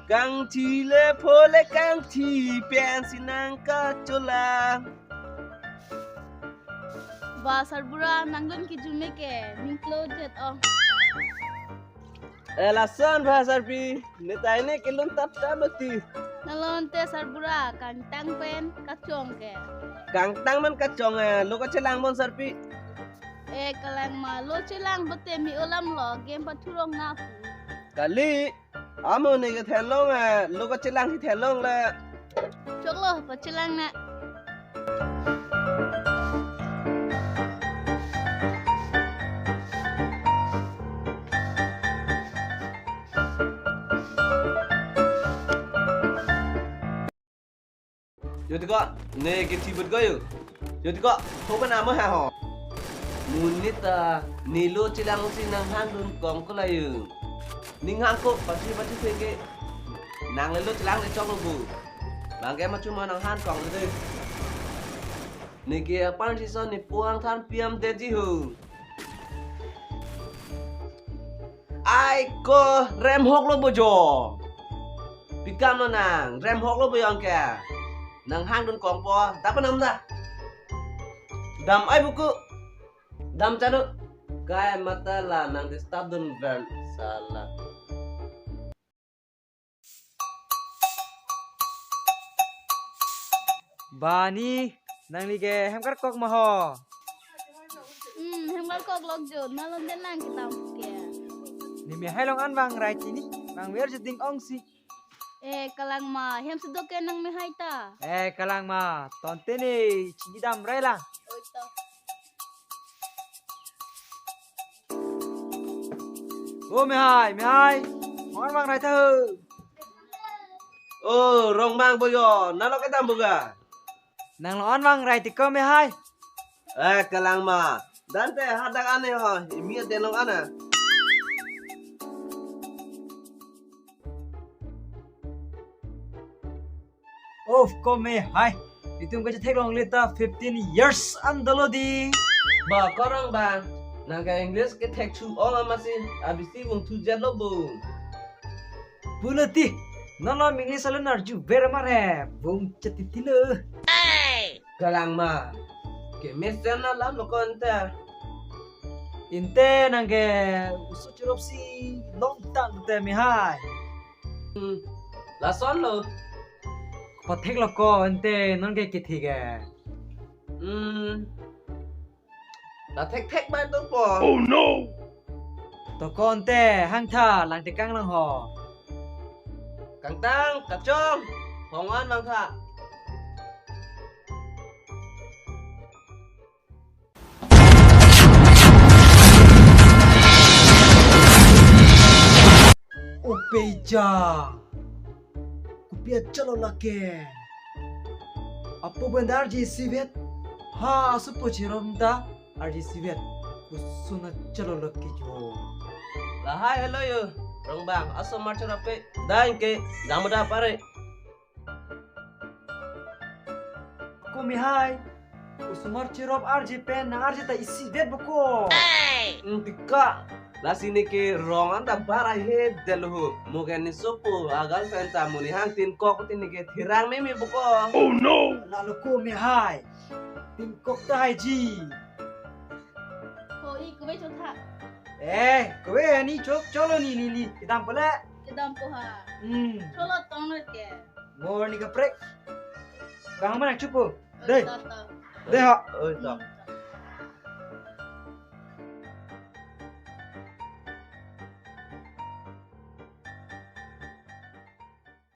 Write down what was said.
Kang chile phole kang chi pian sinang ka chola. Basar bura nanglun ki jume ke ningklo jet oh. Elasan bahasa pi netai ne kilun tap tabati. Nalon te sarbura kan tang pen kacong ke. Kang tang man kacong lo ka chelang mon sarpi. Kalang ma lo chilang bate mi ulam lo game paturong na pu. Kali amo ne ke thelong lo ka chelang ki thelong la. Chok lo pa chilang na. Jadi kok ne ke tibut go yo. Jadi kok thoba na mo ha ho. Munita nilo chelang sinang handun kong ko la yo. Ning hang ko pati phege. Nang le lo chelang le chong lo bu. Bang ke ma cuma nang han kong le. Ni ke pan si son ni puang than piam te ji hu. Ai ko rem hok lo bojo. Pikam lo nang rem hok lo boyong ke. Nang hang dun kong po dapat nam dah. Dam ai buku. Dam cadu. Kaya mata lah nang di stop dun ver salah. Bani nang lige hem kar kok maho. Hemgal kok log jo nalon den lang kita ke. Ni mi hailong an bang right ini. Nang wer jeding ongsi. Kalang ma hem sedok ke nang mi haita. Kalang ma tonte ni chidam rai lang. Oito. Mi hai. Mon bang right thơ. Oh, rong bang boyo. Nalo ka dam buga. Nang lo an bang right ko mi hai. Kalang ma. Dante hadak ane ho. Imi denong ana. Of ko mi hai. Itung ko take long lita 15 years andalodi. Ba korang bang. Naga English ke tek chu ong amasin. Abisi wong tu jet lo bu. Bulati. Nalo mingli salun arju vera mare. Bung cetitilo. Kalang ma. Ke mesen na lam lo konter. Inte nang ke usu churup si long tang te mi hai. La son lo. Pathek lo ko inte non ke kithi ke. La tek ba tu po. To ko inte hang tha lang te kang lang ho. Kang tang, kacong. Hongan bang tha. Upeja. Kupia chalo lake. Apo bandar ji sivet. Ha asu pochirom ta arji sivet. Kusuna chalo lake jo. La hai hello yo. Rong bang, aso marcho rape. Dain ke gamuda pare. Ko mi hai. Usumar chirop arji pen na arji ta isi vet boko. Tika. La sini ke rong anda bara he delhu. Mugen ni sopo agal fenta muni hang tin kok tin ke thirang me buko. Lalu ko mi hai. Tingkok ta hai ji. Hoi kuwe chotha. Kowe ni cholo ni kitam pala. Kedam po ha. Cholo tong ke. Ngor ni kaprek. Kang mana cupu. Deh. Tata. Deh ha. Oi tok.